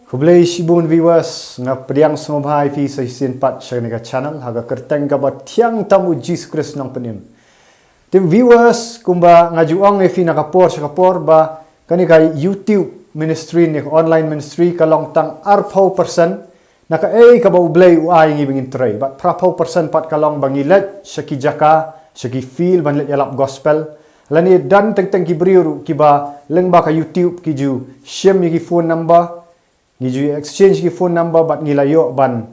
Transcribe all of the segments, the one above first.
Kublai shibun viewers nga priang sumabhay fi sa hisin pat siya nga channel haga kerteng gabat tiang tamu Jesus Christ nang penim. Tim viewers kumba nga juang fi nakapor siya kapor ba kani kay YouTube ministry ni online ministry kalong tang arpaw person naka ka ba ublay uay ngibing tray but prapaw person pat kalong bangilet siya ki jaka siya ki feel banlet yalap gospel lani dan teng kibriu kiba leng ba ka YouTube ki ju share mi ki phone number Giju exchange ki phone number bat ngilayo ban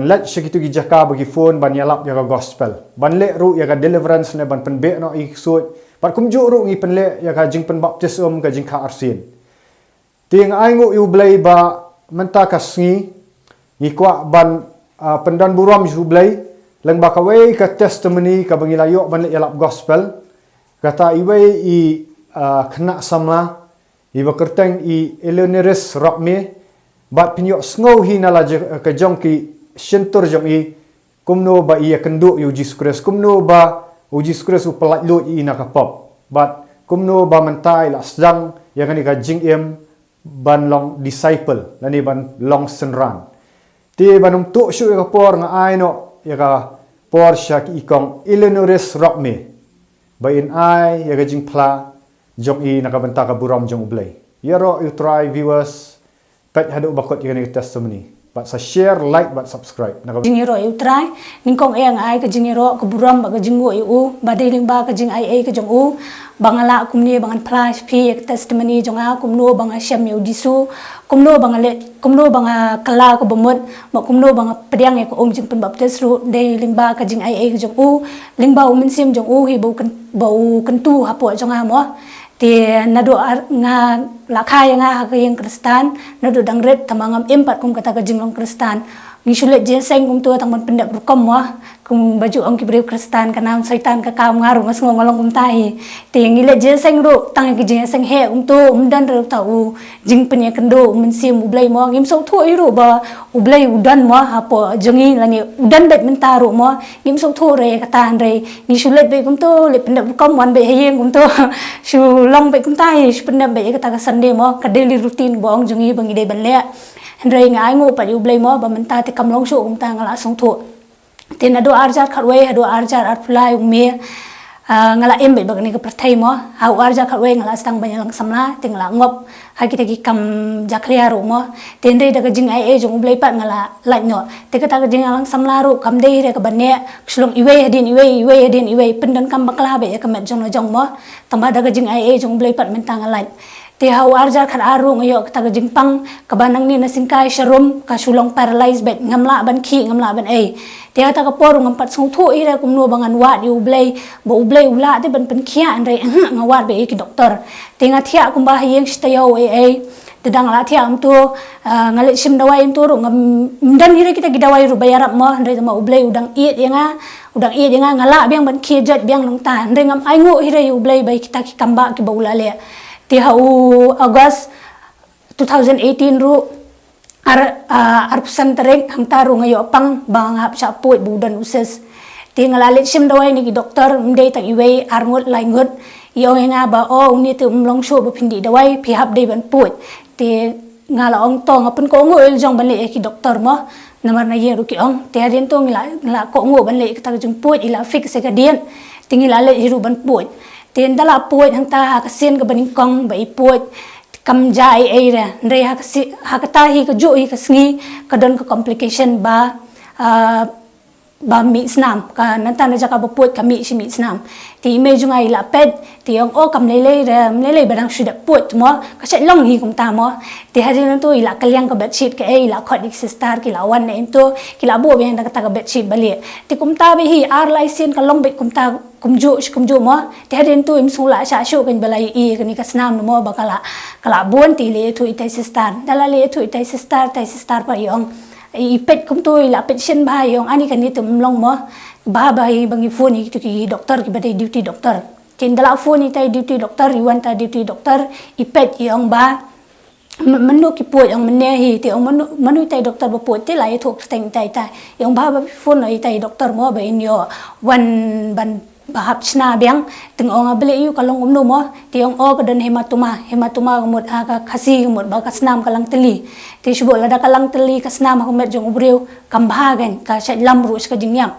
let segitu gijaka bagi phone ban yalap yaga gospel ban le ru yaga deliverance ne ban penbe no iksut bat kumju ru ngi penle yaga jingpan baptism ka jingka arsin ting aingu yu blai ba menta kasngi ngi kwa ban pendan buram yu blai leng ba kawai ka testimony ka bangilayo ban le yalap gospel kata iwe I kena samla Iba kerteng I Eleonoris Rockme bat pinyok snow hinala ke jong ki shentur jong I kumno ba ia kenduk yu Jesus Christ kumno ba Jesus Christ u Laitluid I nakapop bat kumno ba mentai la sedang yang ni ka JINGPANG ban long disciple lani ban long senran ti banum tuk syu ka por nga ai no ya ka por syak ikong Eleonoris Rockme ba in ai ya ka jingpla jong I nakabenta ka buram jong ublay. Yaro you try viewers pet hadu bakot yung testimony. But sa share, like, but subscribe. Jingiro you try ningkong ang ay ka jingiro ka buram ba ka jingo yu badiling ba ka jing ay ka jong u bangala kumni bangan flash pi testimony jong a kumno banga syam yu disu kumno banga kala ka bumot ma kumno banga pediang ko jing penbaptis ru deiling ba ka jing ay ka jong u lingba uminsim jong u hi bau kentu hapo jong a mo ti nado nga lakay nga hakayang Kristan nado dangret tamangam empat kum kata ka jinglong Kristan ngisulet jenseng kum tu tangman pendak berkom mo kum baju ang kibriu Kristan kanam saitan ka kam ngaru mas ngolong kum tahi ti ngilet jenseng ru tang ki jenseng he tu umdan ru tau jing penya kendo mensim ublay mo ngim so thu iru ba ublay udan mo hapo jengi lani udan bet mentaru mo ngim so thu re katan re ngisulet be kum tu le pendak berkom wan be hayeng kum tu shu long be kum tahi pendak be kata ka Sunday mo ka daily routine bong jengi bangi de banle Hendrai ngai ngo pa yu blai mo ba menta te kamlong shu kum ta ngala song thu te na do arjar khatwe hado arjar arpulai me ngala em be bagni ka prathai mo ha arjar khatwe ngala stang banyalang samla te ngala ngop ha kita ki kam jakria ro mo te ndai daga jing ai jong blai pat ngala lai no te ka ta ka jing alang samla ro kam dei re ka banne kslong iwe hadin iwe pendan kam bakla be ka met jong jong mo tamba daga jing ai jong blai pat menta ngala Ti hau arjar khat aru ngayo kata JINGPANG kabanang ni nasingkai sharum ka sulong paralyzed bet ngamla ban ki ngamla ban ai ti hata ka por ngampat song thu ira kumno bangan wat yu blai bo ublai ula te ban pen khia andai ngawat be ki doktor ti ngathia kumba hayeng stayo ai dedang la thia am tu ngale sim dawai am tu ru ngam dan hire kita gidawai ru bayarap mo andai ma ublai udang iet yanga ngala biang ban ki jat biang nang ta andai ngam ai ngo hire yu ublai bai kita ki kamba ki baula le Ti hau August 2018 ru arpusan tereng hang taru ngayo pang bang hap saput budan uses ti ngalalit sim dawai ni doktor mdei tak iwe arngut laingut iyo nga ba o ni tu mlong sho ba pindi dawai pi hap dei ban put ti ngala ong to ngapun ko ngul jong ban le ki doktor mo namar na ye ru ki ong ti adin to ngala ko ngo ban le ki ta jong put ila fix se ka dien ti ngila le hiru ban put Tin dala puat hang ta hakasin ka baningkong ba ipuat kamjai ai ra ndai hakata hi ka jo hi ka sngi ka don ka complication ba mi snam ka nanta na jaka ba puat ka mi si mi snam ti image ngai la pet ti ong o kam lele barang shida puat mo ka chat long hi kum ta mo ti hadin to ila kalyang ka bedsheet ka ai la khot dik sister ki la wan na into ki la bo be hang ka bedsheet bali ti kum ta be hi ar lai sin ka long be kum ta kumju mo ti hadin tu im sula sha shu kan balai I kan ka snam mo ba kala bon ti le tu itai sister dala le tu itai sister pa yong ipet kum tu ila pet shin ba yong ani kan ni tum long mo ba hi bangi phone ki tu ki doctor ki badai duty doctor tin dala phone itai duty doctor iwan ta duty doctor ipet yong ba manu ki puat yang mene hi ti ong manu tai doktor ba puat ti lai thok teng tai yong ba phone noi tai doktor mo ba in yo wan ban bahap cina biang tengok ngah beli yu kalong umno mo tiong o kadan hematoma kemut aga kasi kemut ba kasnam kalang teli ti syubuk lada kalang teli kasnam kemut jong ubreu kambahagen ka syat lamru ska jingyam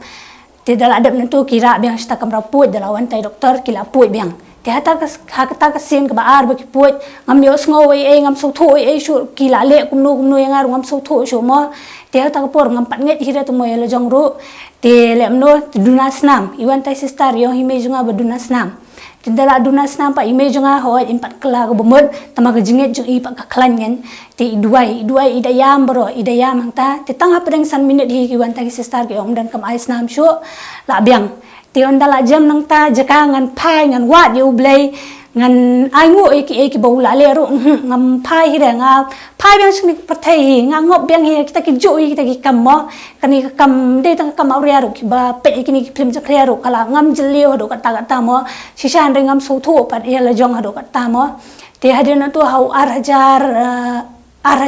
ti dal adap nentu kira biang sta kamra puit dalawan tai doktor kila puit biang ti hata kasin ka baar ba ki puit ngam yo sngo ngam so tho shu kila le kumnu yang ar ngam so tho shu mo ti hata ka por ngam pat nget hira tu mo yo jong ru ti lemno dunasnam iwan tai sister yo hime junga badunasnam ti dala dunasnam pa ime junga ho impat kala ko bomod tama ka jinget jung i pa ka klan ngen ti duai idayam bro idayam hangta ti tang hapdeng san minute hi iwan tai sister ke om dan kam ais nam shu la biang ti on dala jam nang ta jaka ngan pai ngan wat yu blai ngan ai ngu ki bau la le ru ngam pai hi nga pai biang sing pathai hi nga ngop biang hi kita ki ju kita ki kam mo kani kam de tang kam auria ru ki ba pe ki ni film jakria ru kala ngam jeliu hadu kata mo sisan de ngam so thu pat ya la jong hadu kata mo ti hadin tu hau ar hajar ar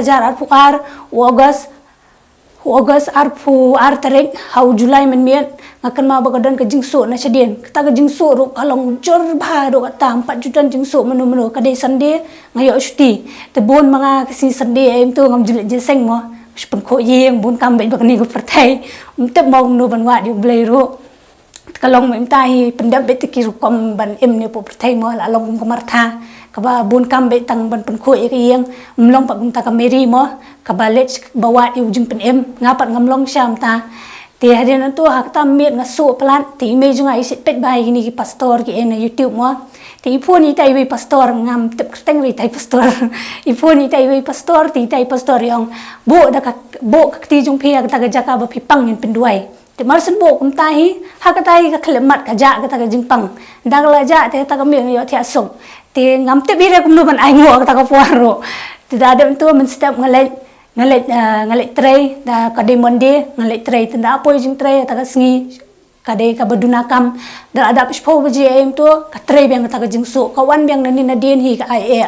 August arpu ar tarik hau Julai menmiat ngakan ma bagadan ke jingso na sedien kita ke jingso ru kalong jor ba ru kata 4 juta jingso menu kadai sande ngayo syuti tebon manga kesi sande em tu ngam julet jeseng mo pen ko yeng bun kam bai bakni ko pertai tep mau no ban wa di blai ru kalong mem tai pendap bet ki ru kom ban em ne po pertai mo la long ko martha kaba bun kam bai tang ban pen ko yeng mlong pa ta ka meri mo kaba let bawa di ujung pen em ngapat ngamlong syam ta ti hadian tu hak ta miet ngaso plan ti me junga isi pet bai ni ki pastor ki en YouTube mo ti ipu ni tai wi pastor ngam tep teng ri tai pastor ipu ni tai wi pastor ti tai pastor yang bo ti jung pia ta ga jaka ba pipang yin penduai ti marsen bo kum tahi hak tai ka khlemat ka ja ka ta ga jingpang dagla ja te ta ga mi yo thia song ti ngam te bi re kum nu ban ai ngo ta ka puaro ti da dem tu men step ngalet tray da kade monde ngalet tray tenda apoi jing tray ta singi kade ka badunakam da ada pispo baji em tu ka tray biang ta jing su ka wan biang nani na din hi ka ai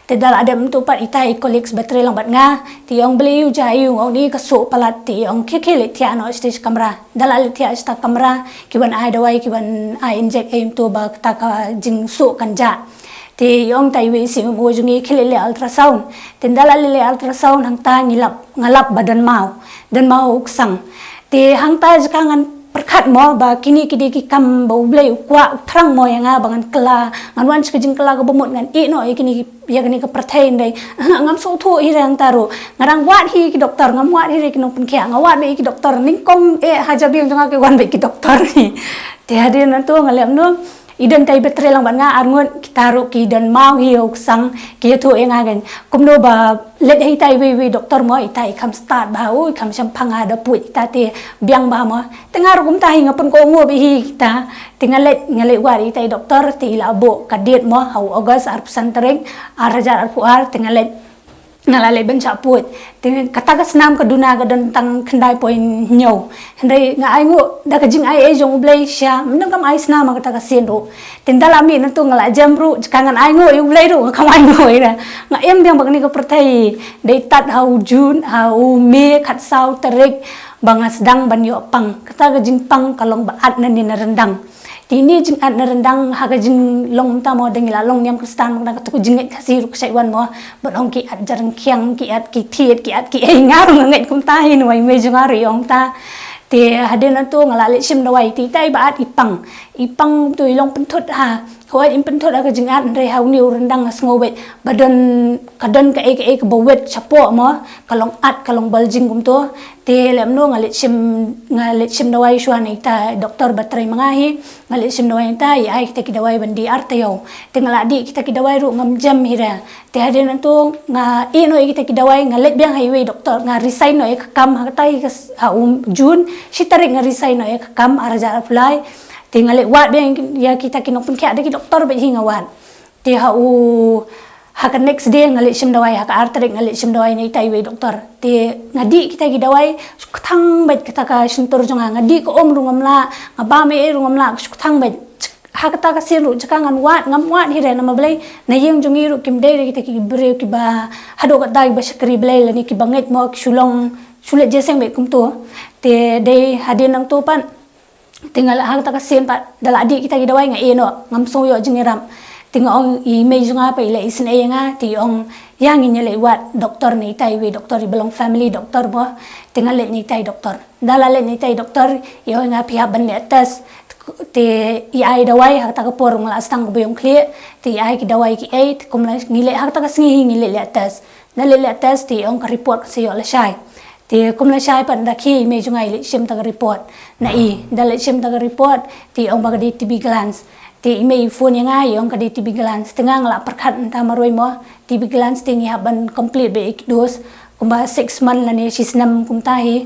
te dal ada tu pat itai colleagues batray lang bat nga ti ong beli u jayu ong ni ka su palat ti ong khile thia no stage kamera dalal thia sta kamera kiwan ai dawai kiwan ai inject em tu ba ta ka jing su kanja ti yong tai wi si mo jungi khile le ultrasound tin dala le ultrasound hang ta ngalap badan mau uksang ti hang ta jangan perkat mo ba kini ki kam bau blai kwa thrang mo yang bangan kela ngan wan skijing kela ko bomot ngan i no kini ya kini ka pertain dai ngam so thu i rang taru ngarang wat hi ki doktor ngam wat hi ki nong pen kya ngawat be ki doktor ning kom hajabi janga ke wan be ki doktor ni ti hadin tu ngalem no idan tai betre lang ban nga arngon kitaru ki dan mau hiok sang ki thu eng agen kumno ba let hi tai wi doktor mo itai kam start ba u kam sam phanga da pu ita te biang ba mo tengar kum tai ngapun ko ngo bi hi kita tingalet wa itai doktor ti labo kadet mo hau August ar pesantren ar hajar ar puar tingalet ngalale ben chaput tin kata ka snam ka duna ka dan tang khandai poin nyau hendai nga ai ngo da ka jing ai jong blai sha mnang kam ai snam ka ta ka sen ro tin dalami na tu ngala jamru kangan ai ngo yu blai ro kam ai ngo ira nga em biang bagni ka pertai dei tat hau jun hau me khat sau tarik bangas dang ban yo pang kata ka jing pang kalong baat na ni na rendang tini jing at narendang haga jing long ta mo dengila long nyam kristan mo na tu jinget kasi ruk sai wan mo bodong ki at jarang kyang ki at ki thiet ki at ki ngar nget kum ta hin wai me junga riong ta te haden tu ngalale sim dawai ti tai ba at ipang tu long penthut ha hoi im penthut aga jing at re hau niu rendang sngobe badan kadan ka ek bowet chapo mo kalong baljing kum to te lem no ngalit sim dawai shuan ita doktor batrai mangahi ngalit sim dawai ta ai kita ki dawai bandi artayo te ngaladi kita ki dawai ru ngam jam hira te haden tu nga ino kita ki dawai ngalit biang highway doktor nga resign no ek kam hatai jun sitarik nga resign no ek kam araja apply te ngalit wat biang ya kita ki nokpun kya ki doktor be hinga wat te haka next day ngalit sim dawai haka artarik ngalit sim dawai ni taiwe doktor te ngadi kita gi dawai thang bet kita ka suntur jonga ngadi ko om rungam la ngaba me rungam la thang bet haka ta ka siru jakangan wat ngam wat hire na mablai na yeng jongi ru kim dai kita ki bre ki ba hado ka dai ba sakri blai la ni ki banget mo sulong sulet jeseng be kum to te dei hadin nang to pan tinggal hang ta kasen pat dala adik kita gidawai nga eno ngam so yo jingiram tinggal ong I mei junga pa ila isne nga ti ong yang inya le wat doktor ni tai we doktor belong family doktor bo tinggal le ni tai doktor dala le ni tai doktor yo nga pihak ban le atas ti ai dawai hak ta kapor ngala astang buyong kle ti ai ki dawai ki 8 kumla ngile hak ta kasngi ngile le atas na le atas ti ong ka report si yo la shai ti kumla shai pan dakhi me junga ile sim ta report na I dala sim ta report ti ong bagadi TB glance ti email phone yang ai ong kadi TB glance tengah ngala perkhat ta maroi mo TB glance ti ngi haban complete be dos kumba 6 month la ni sisnam kumta hi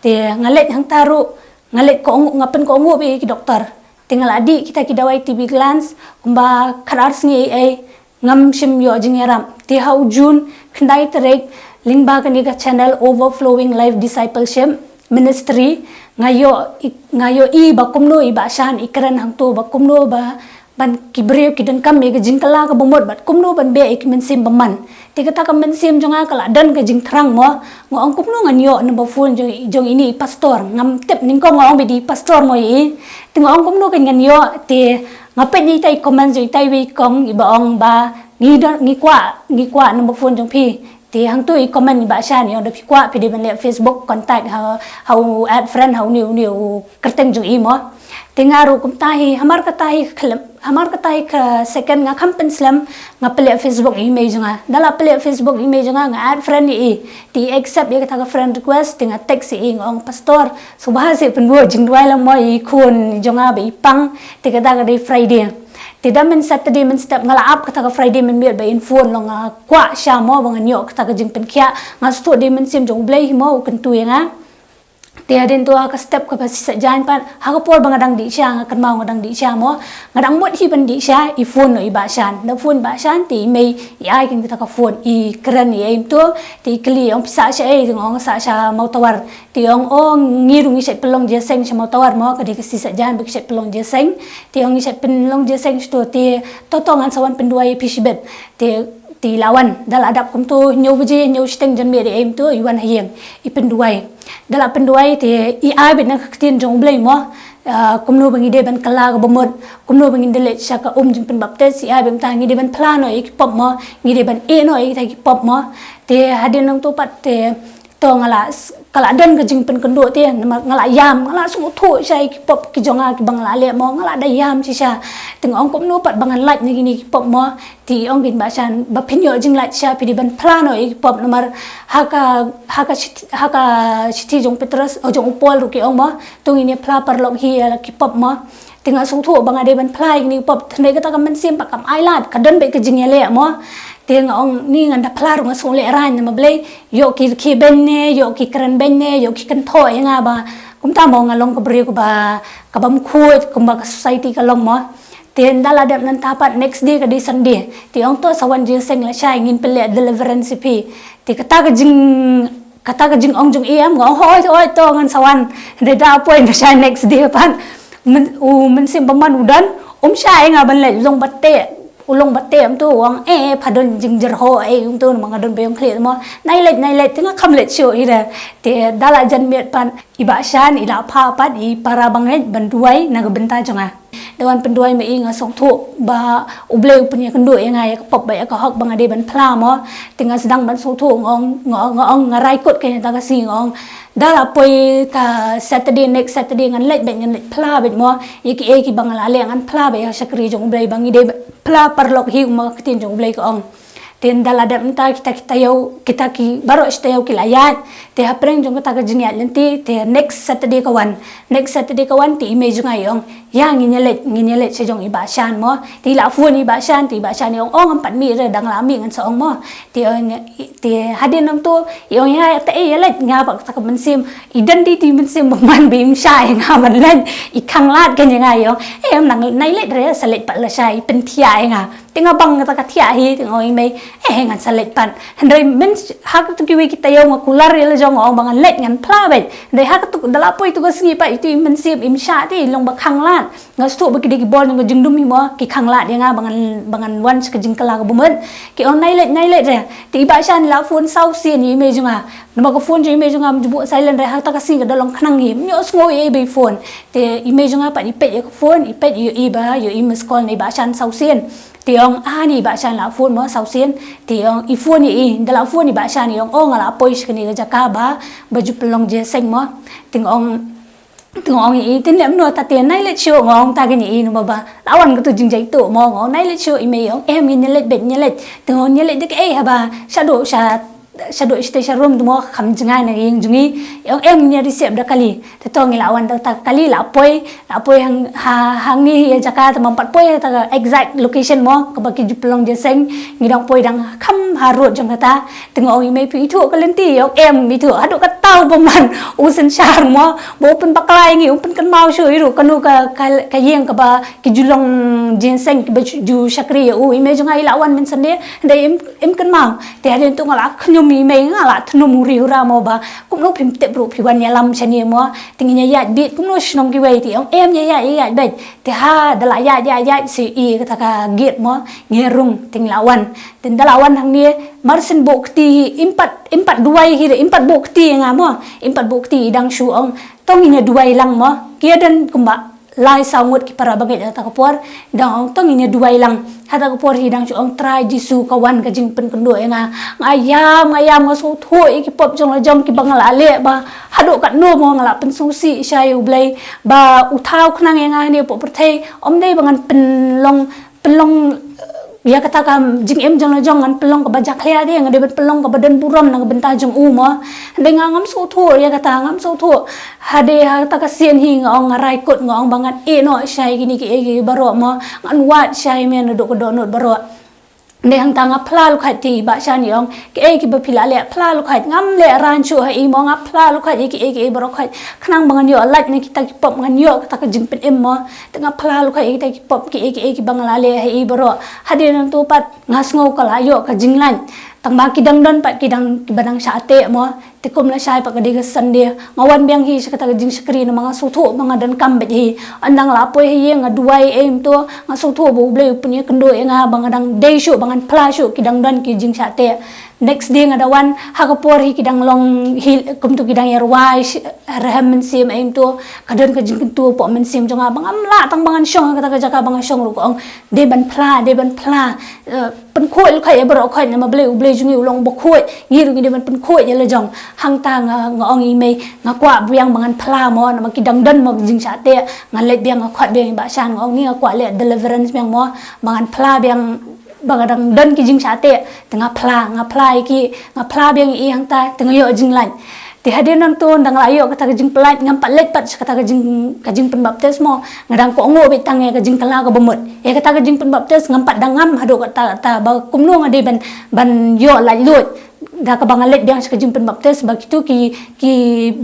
ti ngalet hang taru ngalet ko ngapen ko ngo be ki doktor tinggal adik kita ki dawai TB glance kumba kharar sngi ai ngam sim yo jingeram ti hau jun khandai terek lingba kaniga channel overflowing life discipleship ministry ngayo I bakumno I basan ikran hang to bakumno ba ban kibriyo kidan kam me jingkala ka bomot bat kumno ban be ik mensim baman ti kata kam mensim jonga kala dan ka jing thrang mo ngong kumno nganyo number phone jong ini pastor ngam tep ning ko ngong be di pastor mo I ti ngong kumno kan nganyo ti ngape ni tai comment joi tai we kong I baong ba ngi kwa number phone jong pi ti hang tu I comment ba shan yo de pi kwa pi de ban le Facebook contact how add friend how new kerteng jong I mo tingaru kum tahi hamar ka tahi second nga kampen slam nga pele Facebook image nga dala pele Facebook image nga add friend I ti accept ya ka friend request tinga text I ngong pastor so bahase penwo jingdwai lang mo I kun jonga be pang ti ka daga day Friday tidak men Saturday men step ngala up kata Friday men biar ba phone long kwa sha mo bang nyo kata jingpen kya nga sto de men sim jong blai mo kentu ya nga Tia den tua ka step ka pasi sajan pan ha por bangadang di sya nga kan mau ngadang di sya mo ngadang mot hi ban di sya I phone no I ba shan da phone ba shan ti mei I ai king ta ka phone I kran I aim to ti kli ong pisa sya ai ngong sa sya mau tawar ti ong ngirung I set pelong je seng sya mau tawar mo ka di ka si sajan bi set pelong je seng ti ong I set pelong je seng sto ti totongan sawan penduai pisibet ti lawan dal adap kum tu nyu beje nyu steng jan me de aim to iwan hayeng I penduai dala penduai ti I ai bet na ktin jong blai mo kumno bangi de ban kala ga bomot kumno bangi de le saka jing pen baptes I ai bem ta ngi de ban plano I pop mo ngi de ban e no I ta ki pop mo ti hadin nang to pat ti to ngala kala dan ka jing pen kendo ti ngala yam ngala su tho sai ki pop ki jonga ki bangla le mo ngala da yam chi sha ting ong kom no pat bangan lait ni ki pop mo ti ong bin ba san ba pinyo jing lait sha pi di ban plano I pop nomor haka chiti jong petrus o jong upol ru ki ong mo tung ini pla parlok hi ki pop mo tinga su tho banga de ban plai ni pop thne ka ta kam sim pa kam ai lat ka dan be ka jing le mo tiếng ông ni ngân đập phá rồi xuống lệ ra nhưng mà bây giờ ki bên nè giờ ki kran bên nè giờ ki kan thoi nga ba cũng ta mong ngalong ka brio ba ka bam khuoi kum ba society ka long mo tiền dala dep nan tapat next day ka di Sunday ti ông to sawan je seng la shai ngin pele deliverance pi ti kata ka jing ông jung em ngong hoi to ngan sawan de da point ka shai next day pan men sim paman udan shai nga ban le long batte ulong batem tu wang phadon jingjer ho ung tu mga don bayong khle mo nai let tinga khamlet sho ira te dala jan met pan iba shan ila pha pat I para bangai banduai naga benta jonga dewan penduai me inga song thu ba uble punya kendo nga ya pop ba ya ka hok bangade ban phla mo tinga sedang ban so thu ngong ngarai kot ke ta ka si ngong dala poi ka Saturday next Saturday ngan let phla bet mo ki bangala le ngan phla ba ya sakri jong uble bangi de pla parlok hi ma kitin jong blai ko ong ten dala dam ta kita ki baro stayau ki layat te hapreng jong ta ka jingya lenti te next Saturday kawan ti image ngai ong yang nginyelet se jong iba shan mo ti la fuan iba shan ong am pat mi re dang la mi ngan sa ong mo ti hadin nang tu ong ya te let nga ba ta ka mensim identity mensim man bim shai nga man len I khang lat kan yang ngai ong em nang nai let re sa let pat la shai pen thia nga tinga bang kata katia hi tinga oi mai ngan salet pan ndai men hak tu kiwi kita yo ngakular le jong ong bangan let ngan pla be ndai hak tu dala poi tu ga singi pa itu men siap im sha ti long ba khang lat ngastu ba ki bol ngo jingdum hi mo ki khang lat nga bangan wan ka jingkala ka bumen ki on nai let re ti ba shan la phun sau sien ni me junga nama ko phone je me junga jubu silent re hak ta ka sing ka dolong khnang hi nyo ngo e be phone te image junga pa ni pe ko phone i pe yo i ba yo i miss call ni ba shan sau sien ti ong ani ba shan la phone mo sau sien ti ong i phone ni dala phone ni ba shan ni ong ong la poi shkani ga jaka ba ju pelong je seng mo ting ong i tin lem no ta tiền nai le chiu ngong ta cái ni no ba lawan ko tu jing jai tu mo ngong nai le chiu i me ong em ni le bet ni le tu ni le de ke ha ba sa do station room tu mo kham jingai na ying jungi ong em ni receive da kali te to ngi lawan ta kali la poi hang ni ya jaka ta mampat poi ta exact location mo ko ba ki juplong je seng ngi dong poi dang kham harut jong kata teng ong i me pi thu ka len ti ong em mi thu adu ka tau paman usen shar mo bo pen baklai ngi pen kan mau shui ru kanu ka yeng ka ba ki julong je seng ki ba ju shakri u i me jong ai lawan men sande dai em kan mau te ade tu ngala khnyum mi me ngala thnum ri ra mo ba kum no phim te bro phi wan ya lam chani mo ting nya ya bit kum no shnom ki wei ti ong em ya bet te ha dala ya si i ka ka giet mo ngerung ting lawan tin dalawan hang ni marsin bokti impat duai hi impat bokti nga mo impat bokti dang shu ong tong ina duai lang mo kia dan kumba lai sangut ki para bagai ta kapor dang tong ina duai lang hata kapor hi dang shu ong try jisu kawan ka jing pen kendo nga ngayam nga so thoi ki pop jong la jong ki bangala le ba hado kat no mo ngala pen susi shai ublai ba uthau khnang nga ni po perthai om dei bangan pelong ya kata kam jing em jong la jong an pelong ka bajak khlia de ngade pelong ka badan buram nang benta jong u mo de ngam so tho ya kata ngam so tho hade ha ta ka sien hi ngong rai kot ngong bangat e no shai gini ki baro mo an wat shai men do ko do not baro ne hang tanga phla lu khat ti ba shan yong ke ki ba phila le phla lu khat ngam le ran chu ha i mo nga phla lu khat ki baro khat khnang bangan yo lat ne ki ta ki pop ngan yo ta ka jing pen em mo tanga phla lu khat ta ki pop ki bangala le ha i baro hade nang tu pat ngas ngau kala yo ka jinglan tang ba ki dang don pat ki dang ki badang sa ate mo te kum la shai pa ka diga sande ngawan biang hi sa ka jing skri na mga sutho mga dan kam bet hi andang la poi hi nga duai aim to nga sutho bo ble punya kendo nga bangadang day show bangan phla show ki dang don ki jing sa ate next day nga dawan hakapor hi ki dang long hil kum tu ki dang yarwai raham men sim aim to kadan ka jing tu po men sim jonga bangam la tang bangan shong ka jaka bangan shong ru ko de ban phla pen khoi lu khai bro khai na ma ble jungi ulong bo khoi ngi ru ngi de ban pen khoi ya le jong hang ta nga ong i me nga kwa biang bangan phla mo na ma ki dang dan mo jing sa te nga le biang nga khat biang ba shan ong ni nga kwa le deliverance biang mo bangan phla biang bagadang dan ki jing sa te tengah phla biang i hang ta tengah yo jing lan ti hade nan ton dang la yo kata jing plat ngam palet pat kata jing pen baptis mo ngadang ko ngo betang ka jing kala ka bomot e kata jing pen baptis ngam pat dangam hado kata ba kumno ngade ban yo Laitluid da ka bangalet biang ka jing pen baptis ba kitu ki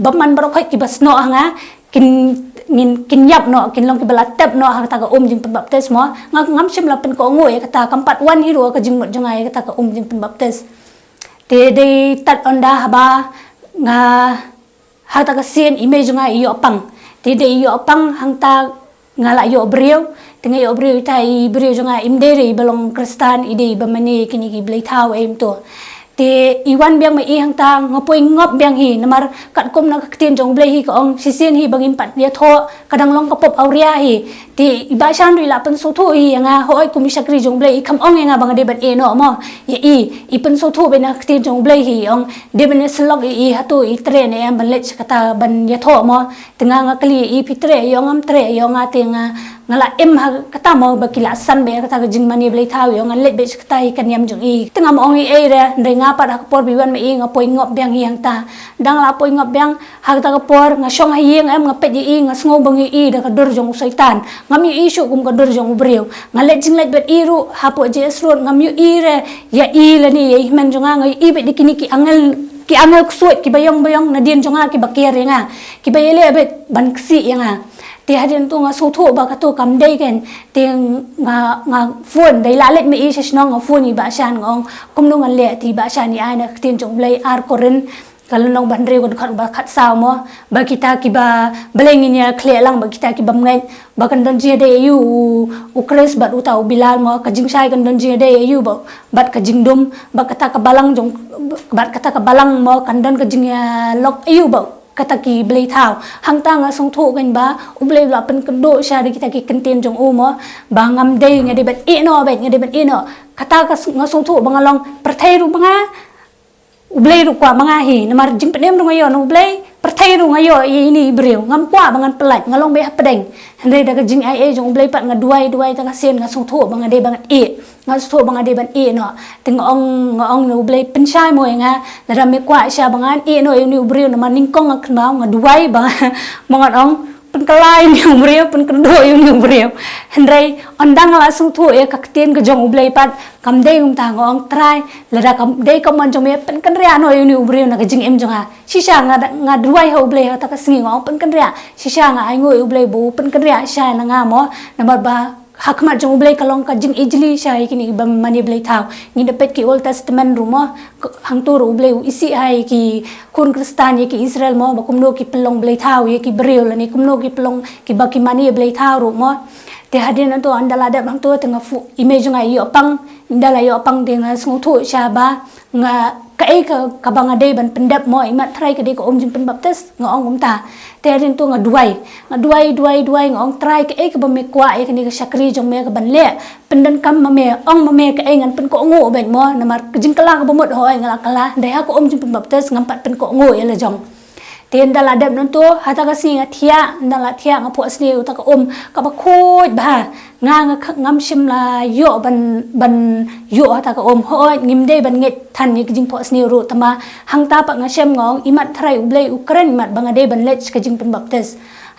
baman barokai ki basno hanga kin yap no kin long ki balatap no kata ka jing pen baptis mo ngam sim la pen ko ngo e kata kampat wan hiro ka jing mot jongai kata ka jing pen baptis te de tat onda ba nga hata ka sien image nga iyo pang ti de iyo pang hangta nga la yo brio tinga yo brio ta i brio nga imdere balong kristan ide bamani kini ki blai thau em to te iwan biang mai i hangta ngapoi ngop biang hi namar kat kom na ktien jong blai hi ko ong sisien hi bangin pat dia tho kadang long kapop auria hi ti iba shan ri la pen so tho hi nga hoi kum shakri jong blai kham ong nga bang de ban e no mo ye i pen so tho be na ktien jong blai hi ong de ben slog i hatu i tre ne ban le kata ban ya tho mo tinga nga kli i pitre yo ngam tre yo nga tinga ngala em ha kata mo bakila san be kata jing mani blai thau yo ngan le be kata hi kan yam jong i tinga mo ong i e re de nga pa dak por biwan mai nga poi ngop biang hi ta dang la poi ngop biang ha ta ka por nga shong hi yang em nga pe ji nga sngo bang i da ka dur jong saitan ngam i shu kum ka dur jong breu nga le jing let bet i ru ha po je srot ngam yu i re ya i la ni ye men jong nga i be dikini ki angal suat ki bayong na dien jong nga ki bakir nga ki bayele bet ban ksi nga ti hadin tu nga suthu ba ka tu kam dei ken ting nga phone dei la let me i sesno nga phone i ba shan ngong kum no ngan le ti ba shan i ai na tin jong blai ar korin kalau nong bandre ko khat ba khat saw mo ba kita ki ba bleng nya khle lang ba kita ki bam ngai ba kan don je de yu ukres bat utau bilal mo ka jing sai kan don je de yu ba bat ka jing dum ba kata ka balang jong bat kata ka balang mo kan don ka jing lok yu ba kata ki blei thau hang ta nga song thu kan ba ublei la pen kan do sha de kita ki kenten jong u mo ba ngam de nga de bat e no bet nga de bat e no kata ka nga song thu ba ngalong perthai ru ba nga ublei ru kwa mga hi namar jing pedem ru ngayo no ublei perthai ru ngayo ini breu ngam kwa bangan pelat ngalong be pedeng hande da ka jing ai jong ublei pat nga duai ta ka sen nga song thu banga de bangan e nga song thu banga de ban e no ting ong no ublei penshai mo nga da me kwa sha bangan e no ini breu namar ningkong nga khnau nga duai banga mangan ong pen kalai ni umreu pen kendo ni umreu hendrai ondang la sung thu e kaktien ke jong ublei pat kam dei ta ngong trai lada kam dei kam man jong me pen kan ria no ni umreu na jing em jong ha shisha nga duai ha ublei ha ta ka singi ngong pen kan ria shisha nga ai ngoi ublei bu pen kan ria sha na nga mo namar ba hakmat jong ublei kalong ka jing ijli sha kini ba mani blei thau ni depet ki old testament rumo hang tu ublei isi ai ki kun kristan ye ki israel mo ba kumno ki pelong blei thau ye ki breu la ni kumno ki pelong ki ba ki mani blei thau ru mo te hadin to andala da bang to tengah fu image ngai yo pang indala yo pang de nga sung thu sha ba nga kai ka bang ade ban pendap mo imat try ka de ko jing pen baptis nga ong ta te hadin to nga duai nga ong try ka ba me kwa e kani ka sakri jong me ka ban le pendan kam ma me ong ma me ka ngan pen ko ngo ben mo namar jing kala ka bomot hoi ngala kala de ha ko jing pen baptis ngam pat pen ko ngo ya la jong ten dala dab non to hata ka singa thia dala thia nga po asni uta ka ka ba khoi ba nga ngam sim la yo ban yo hata ka hoi ngim de ban nget than ni jing po asni ru tama hang ta pa nga sem ngong imat thrai ublei ukren mat banga de ban lech ka jing pen baptis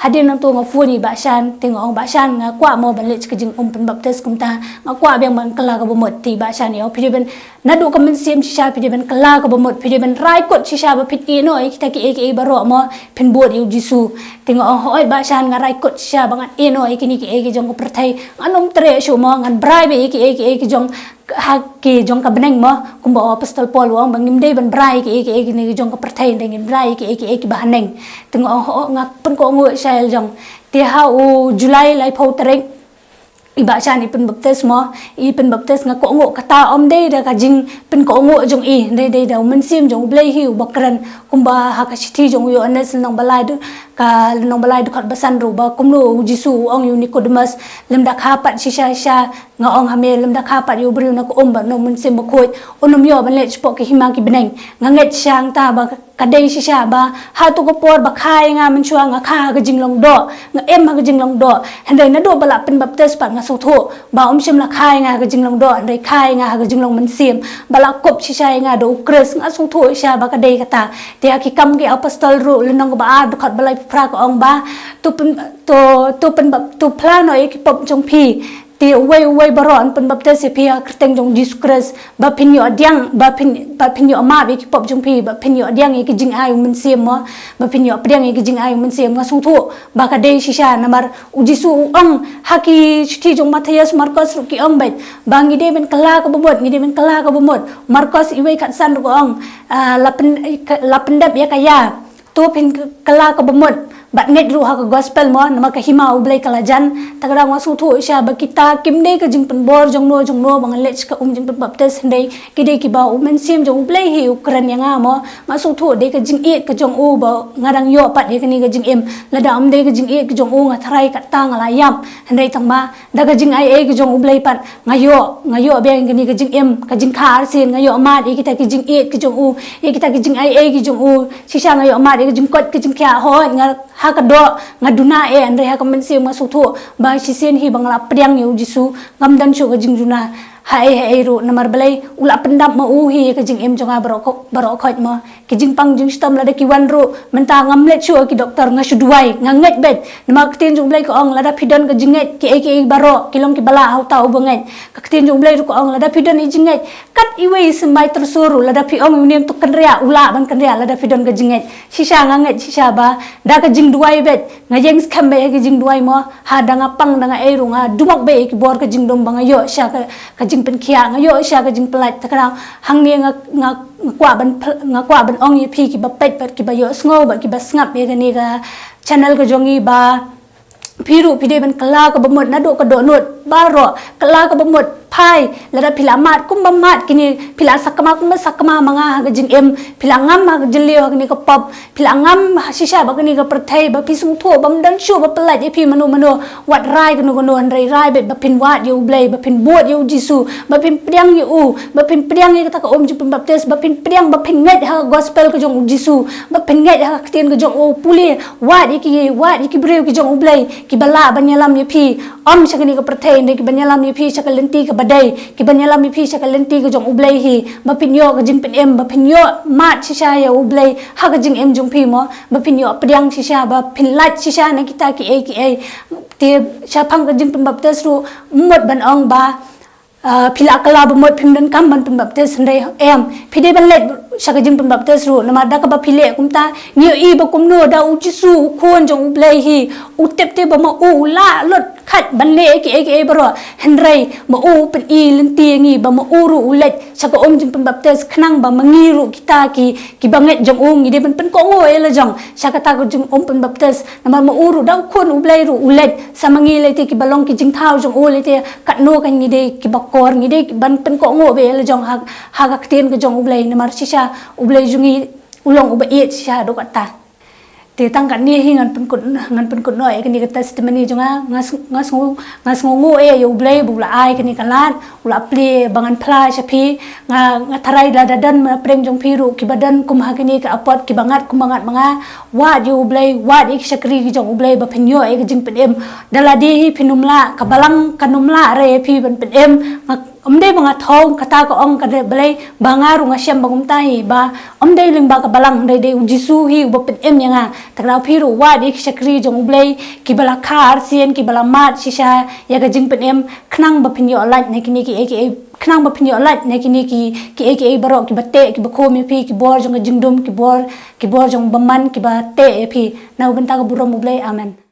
hadin nang to nga funi ba shan tingong ba shan nga kwa mo ban lech ka jing pen baptis kumta nga kwa beng ban kala ka bomot ti ba shan yo phi ben nadu ka men sim shisha phi ben kala ka bomot phi ben rai kot shisha ba phit e no kita ki baro mo pin bod yu jisu tingong hoi ba shan nga rai kot shisha bangan e no kini ki jong ko perthai anom tre shu mo ngan bribe ki jong ki jong ka beneng mo kumba apostol paul wang bangim de ban brai ki ni jong ka perthai dengim brai ki bahaneng tingong ho nga pen ko ngo sel jong ti ha u july lai phau tereng iba shan ipin baptis mo ipin baptis nga ko ngo kata om de da ka jing pin ko ngo jong de da men sim jong blai hiu bakran kumba ha ka sithi jong yo anes nang balai du ka nang balai du khat basan ru ba kumno jisu ong yu nicodemus lem da kha pat shisha nga ong ha me lem da kha pat yu briu na ko om ba no men sim ba khoi onom yo ban le chpo ki hima ki beneng nga nget shang ta ba kadai shisha ba ha tu ko por ba khai nga men chua nga kha ga jing long do nga em ha ga jing long do handai na do bala pin baptis pa nga so tho ba sim la khai nga ga jing long do handai khai nga ga jing long men sim bala kop shisha nga do kres nga so tho sha ba kadai kata te ha ki kam ki apostol ru le nong ba a khat balai pra ko ong ba tu plan no ki pop jong phi ti way baron pen baptis pi krteng jong Jesus Christ ba pin yo diang ba pin yo ma bi ki pop jong pi ba pin yo diang ki jing ai men sim mo ba pin yo pdiang ki jing ai men sim nga sung thu ba ka dei shisha namar u jisu ong haki thi jong Matius Marcos ru ki ong bet ba ngi de ben kala ka bomot Marcos iwe khat san ru ong lapen dap ya kaya tu pin kala ka bomot bat net ru ha ka gospel mo nama ka hima ublei kalajan tagra nga su thu sha ba kita kimdei ka jing pen bor jong no bang lech ka jing pen baptis ndei kidei ki ba men sim jong ublei hi ukran yang mo nga su thu de ka jing e ka jong u ba ngarang yo pat de ka ni ka jing em lada am de ka jing e ka jong u nga thrai ka ta nga la yam ndei tangma da ka jing ai e ka jong ublei pat nga yo be ka ni ka jing em ka jing khar sin nga yo ma de kita ki jing e ka jong u e kita ki jing ai e ki jong u shisha nga yo ma de ka jing kot ka jing kya ho nga ha ka do nga duna e andre ha ka men sim nga su thu ba shi sen hi bangla priang yu jisu ngam dan shu ga jing juna hai ru namar belai ula pendap ma hi ka jing em jonga barok khoj ma ki jing pang jing stom la da ki wan ru menta ngamlet chu ki doktor nga shuduai nganget bet nama ktin jung belai ko ong la da pidon ka jinget ki barok kilong ki bala hau tau banget ka ktin jung belai ru ko ong la da pidon i jinget kat iwei sembai tersuru la da pi ong unim tu kenria ula ban kenria la da pidon ka jinget shisha nganget shisha ba da ka jing duai bet ngajeng skam be ki jing duai mo ha da ngapang da nga eru nga dumak be ki bor ka jing dom bang yo sha ka jing pen kia nga yo sha ka jing pelat takra hang ni nga kwa ban ong yi phi ki ba pet pat ki ba yo sngo ba ki ba snap be ni ga channel ka jongi ba piru pide ban kala ka bamot na do ka do not baro kala ka bamot pai lada pila mat kum bamat kini pila sakama kum sakama manga ga jing em pila ngam ha jelio kini ka pop pila ngam shisha ba kini ka perthai ba pisung tho bam dan shu ba pelat epi manu wat rai kunu rai be ba pin wat yu blai ba pin bot yu jisu ba pin priang yu ba pin priang ni kata ka om jupin baptis ba pin priang ba pin ngai ha gospel ka jong jisu ba pin ngai ha ktin ka jong o puli wat iki breu ki jong blai ki bala banyalam ye pi om sakani ka perthai ne ki banyalam ye pi sakal lenti ka badai ki banyalam mi phi sakal lenti ka jong ublai hi ba pinyo ka jing pen em ba pinyo mat shisha ya ublai ha ka jing em jong phi mo ba pinyo pryang shisha ba pin lat shisha na kita ki ai te sha phang ka jing pen baptis ru mot ban ong ba pila kala ba mot phim dan kam ban pen baptis ndai em phide ban let saka jing pen baptis ru nama da ka ba phile kumta ni i ba kumno da u jisu khon jong ublai hi u tep te ba ma u la lot khat ban le ki baro henrai ma u pen i lenti ngi ba ma uru ulet saka om jing pen baptis khnang ba mangi ru kita ki banget jong ong ngi de pen ko ngo e la jong saka ta ko jing om pen baptis nama ma uru da khon ublai ru ulet samangi le te ki balong ki jing thau jong o le te kat no kan ngi de ki bakor ngi de ban pen ko ngo be la jong ha ka kten ko jong ublai namar shisha ublai jungi ulong uba e shisha do kata te tang kan ni hi ngan pen kun noi kini ka testimony jonga ngas ngo e yo blai bu la ai kini kalat ula ple bangan phla shapi nga tharai la dadan ma preng jong phiru ki badan kum ha kini ka apot ki bangat manga wa yo blai wa ik shakri ki jong blai ba phenyo e jing pen em dala di hi phinumla ka balang kanumla re phi ban pen em omde banga thong kata ko ong ka de blai bangaru nga syam bangum tai ba omde ling ba ka balang de jisu hi ba pen em yanga takra phiru wa dik shakri jong blai ki bala khar sien ki bala mat shisha ya ga jing pen em khnang ba phinyo lat ne kini ki khnang ba phinyo lat ne kini ki baro ki bate ki ba khomi phi ki bor jong jingdom ki bor jong baman ki ba te phi na ban ta ka burom blai amen.